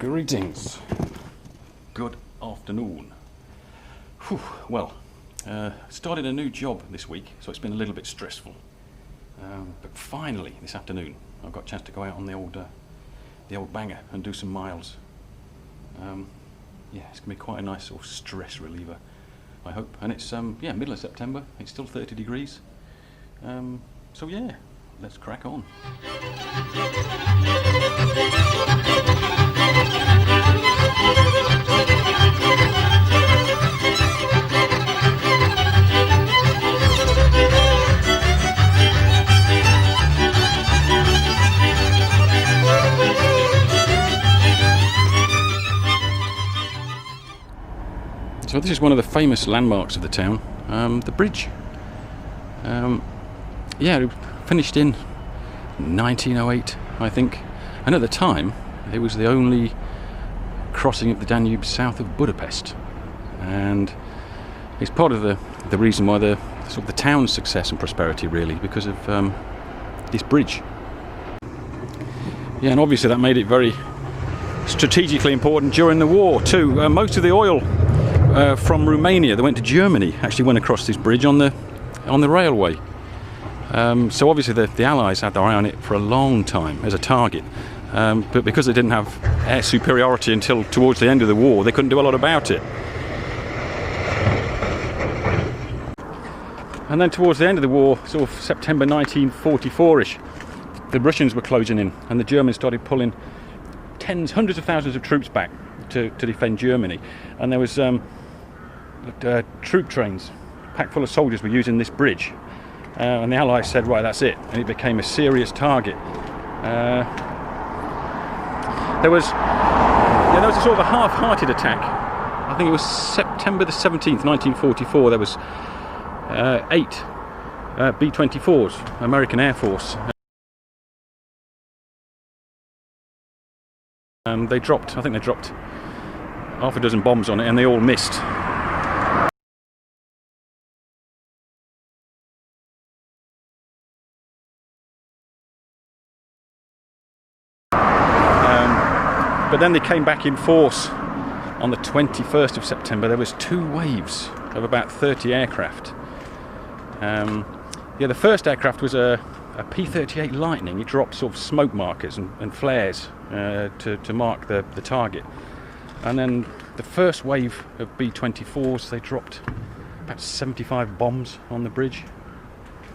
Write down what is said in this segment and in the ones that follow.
Greetings. Good afternoon. Whew, well, started a new job this week, so it's been a little bit stressful. But finally, this afternoon, I've got a chance to go out on the old banger and do some miles. Yeah, it's gonna be quite a nice sort of stress reliever, I hope. And it's middle of September. It's still 30 degrees. So yeah, let's crack on. So this is one of the famous landmarks of the town, the bridge. Yeah, it finished in 1908, I think, and at the time it was the only crossing of the Danube south of Budapest, and it's part of the reason why the town's success and prosperity, really, because of this bridge. Yeah, and obviously that made it very strategically important during the war too. Most of the oil from Romania that went to Germany actually went across this bridge on the railway. So obviously the Allies had their eye on it for a long time as a target, but because they didn't have air superiority until towards the end of the war, they couldn't do a lot about it. And then towards the end of the war, sort of September 1944-ish, the Russians were closing in, and the Germans started pulling hundreds of thousands of troops back to defend Germany. And there was troop trains packed full of soldiers were using this bridge. And the Allies said, right, that's it. And it became a serious target. There was a sort of a half-hearted attack. I think it was September the 17th, 1944. There was 8 B-24s, American Air Force. They dropped half a dozen bombs on it, and they all missed. But then they came back in force on the 21st of September. There was 2 waves of about 30 aircraft. The first aircraft was a P-38 Lightning. It dropped sort of smoke markers and flares to mark the target. And then the first wave of B-24s, they dropped about 75 bombs on the bridge.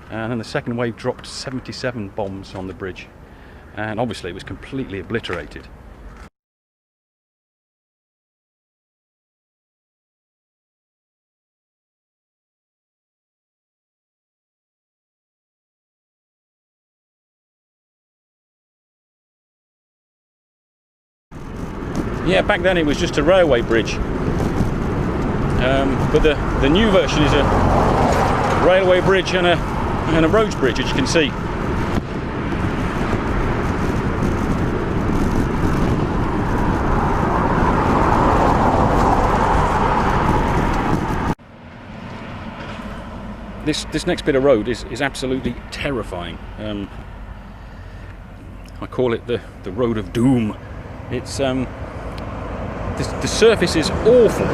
And then the second wave dropped 77 bombs on the bridge. And obviously it was completely obliterated. Yeah, back then it was just a railway bridge, but the new version is a railway bridge and a roads bridge, as you can see. This next bit of road is absolutely terrifying. I call it the road of doom. It's the surface is awful.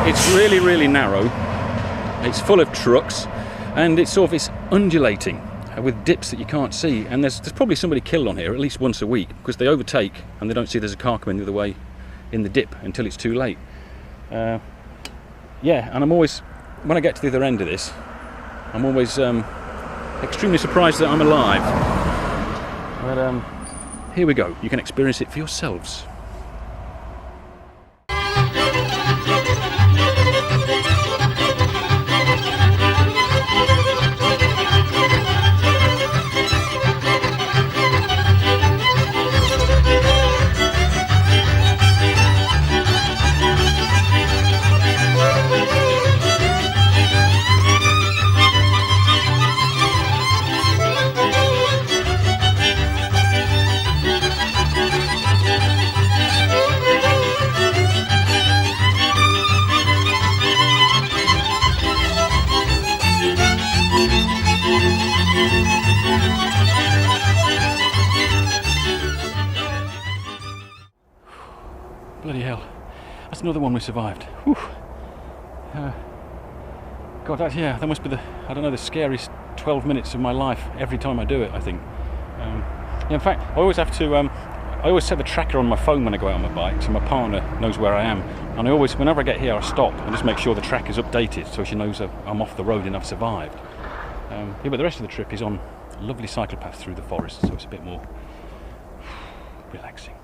It's really, really narrow. It's full of trucks, and it's undulating with dips that you can't see. And there's probably somebody killed on here at least once a week because they overtake and they don't see there's a car coming the other way in the dip until it's too late. Yeah, and I'm always, when I get to the other end of this, I'm always extremely surprised that I'm alive. But here we go, you can experience it for yourselves. Bloody hell. That's another one we survived. Whew. God, that must be I don't know, the scariest 12 minutes of my life every time I do it, I think. In fact, I always have to, I always set the tracker on my phone when I go out on my bike, so my partner knows where I am. And whenever I get here, I stop and just make sure the tracker's updated so she knows I'm off the road and I've survived. But the rest of the trip is on a lovely cycle path through the forest, so it's a bit more relaxing.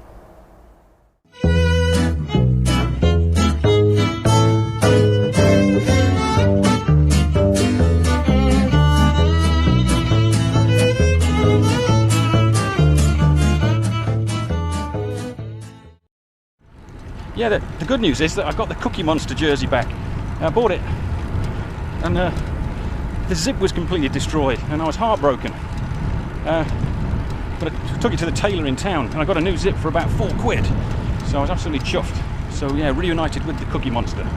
Yeah, the good news is that I've got the Cookie Monster jersey back. I bought it and the zip was completely destroyed and I was heartbroken. But I took it to the tailor in town and I got a new zip for about £4. So I was absolutely chuffed. So yeah, reunited with the Cookie Monster.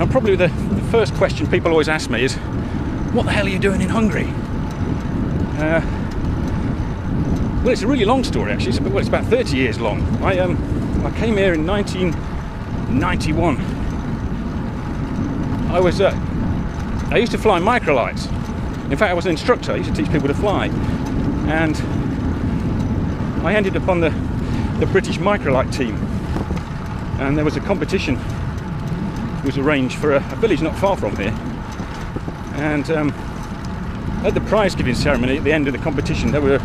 And probably the first question people always ask me is, what the hell are you doing in Hungary? Well, it's a really long story actually. It's about 30 years long. I came here in 1991. I used to fly microlights. In fact, I was an instructor. I used to teach people to fly, and I ended up on the British microlight team. And there was a competition that was arranged for a village not far from here. And at the prize giving ceremony at the end of the competition, there were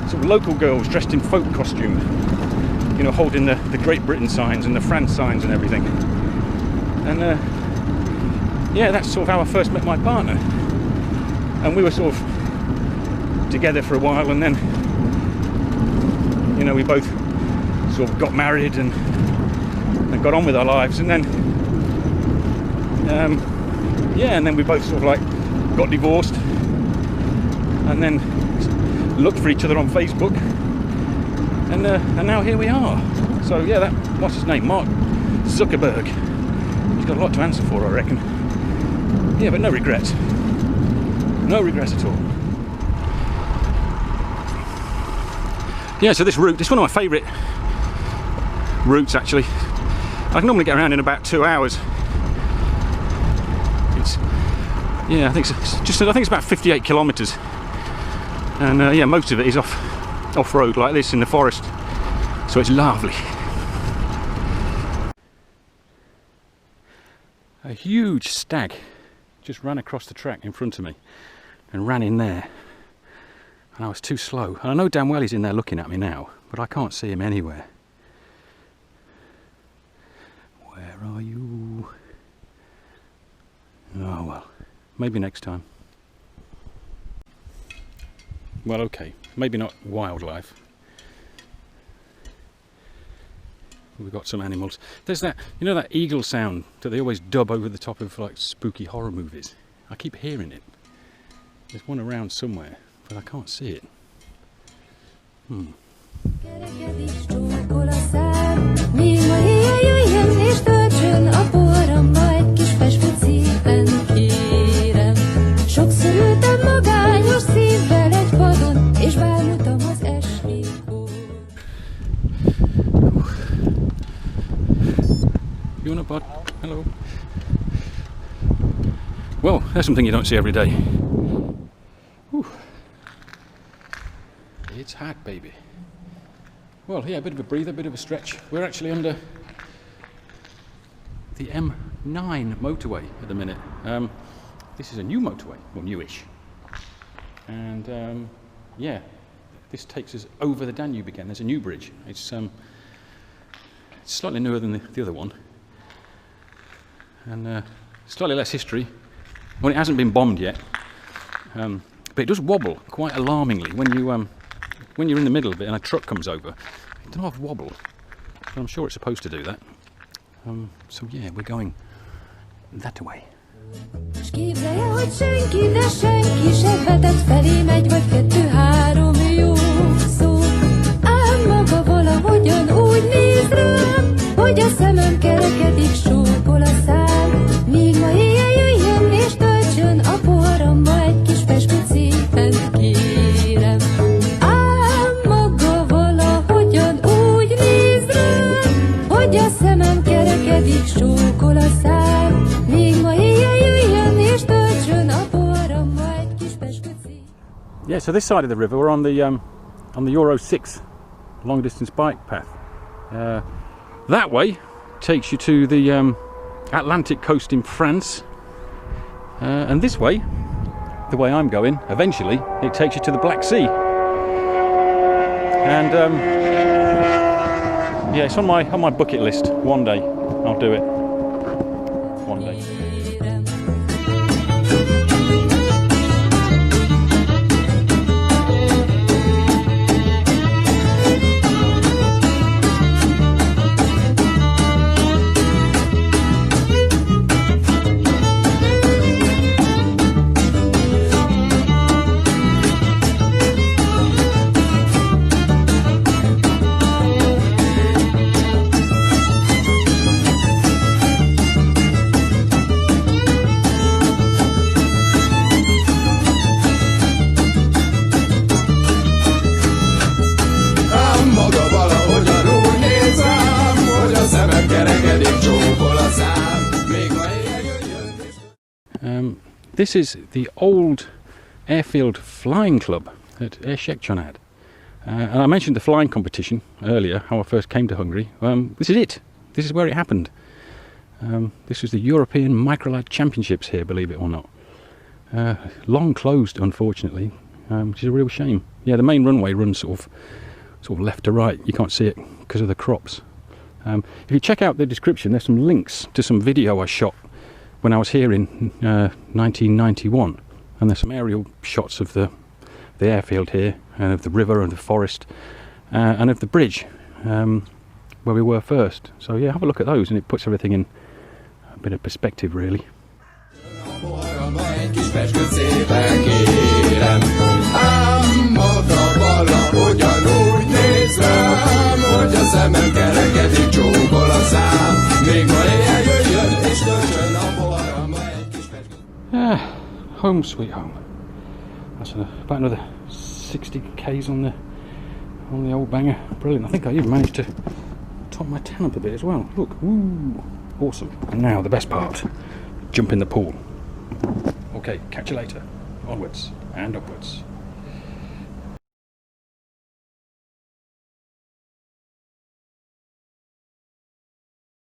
sort of local girls dressed in folk costume, you know, holding the Great Britain signs and the France signs and everything. And yeah, that's sort of how I first met my partner. And we were sort of together for a while, and then, you know, we both sort of got married and got on with our lives, and then yeah, and then we both sort of like got divorced, and then looked for each other on Facebook, and now here we are. So yeah, what's his name, Mark Zuckerberg, he's got a lot to answer for, I reckon. Yeah, but no regrets at all. Yeah, so this route, it's one of my favourite routes actually. I can normally get around in about 2 hours. Yeah, I think it's about 58 kilometres. And yeah, most of it is off-road like this in the forest, so it's lovely. A huge stag just ran across the track in front of me and ran in there, and I was too slow. And I know damn well he's in there looking at me now, but I can't see him anywhere. Where are you? Oh well, maybe next time. Well, okay, maybe not wildlife. We've got some animals. There's that, you know, that eagle sound that they always dub over the top of like spooky horror movies. I keep hearing it. There's one around somewhere, but I can't see it. You want a bud? Hello. Well, there's something you don't see every day. Whew. It's hot, baby. Well, yeah, a bit of a breather, a bit of a stretch. We're actually under the M9 motorway at the minute. This is a new motorway, well, newish. And yeah, this takes us over the Danube again. There's a new bridge. It's slightly newer than the other one, and slightly less history. Well, it hasn't been bombed yet, but it does wobble quite alarmingly when you're in the middle of it and a truck comes over. It doesn't have wobble, but I'm sure it's supposed to do that. So yeah, we're going that way. Képzelje, hogy senki, de senki se vetett felém egy vagy kettő-három jó szó. Ám maga valahogyan úgy néz rám, hogy a szemem kerekedik, sókol a szám. Míg ma éjjel jöjjön és töltsön a poharamba egy kis pesküt szépen kérem. Ám maga Yeah, so this side of the river, we're on the Euro 6 long distance bike path. That way takes you to the Atlantic coast in France, and this way, the way I'm going, eventually it takes you to the Black Sea. And yeah, it's on my bucket list. One day I'll do it. One day. This is the old airfield flying club at Szekcsonad. And I mentioned the flying competition earlier, how I first came to Hungary. This is it. This is where it happened. This was the European Microlight Championships here, believe it or not. Long closed, unfortunately, which is a real shame. Yeah, the main runway runs sort of left to right. You can't see it because of the crops. If you check out the description, there's some links to some video I shot when I was here in 1991, and there's some aerial shots of the airfield here, and of the river and the forest, and of the bridge where we were first. So yeah, have a look at those, and it puts everything in a bit of perspective, really. Home sweet home. That's about another 60 k's on the old banger. Brilliant. I think I even managed to top my tan up a bit as well. Look, woo, awesome. And now the best part, jump in the pool. Okay, catch you later. Onwards and upwards.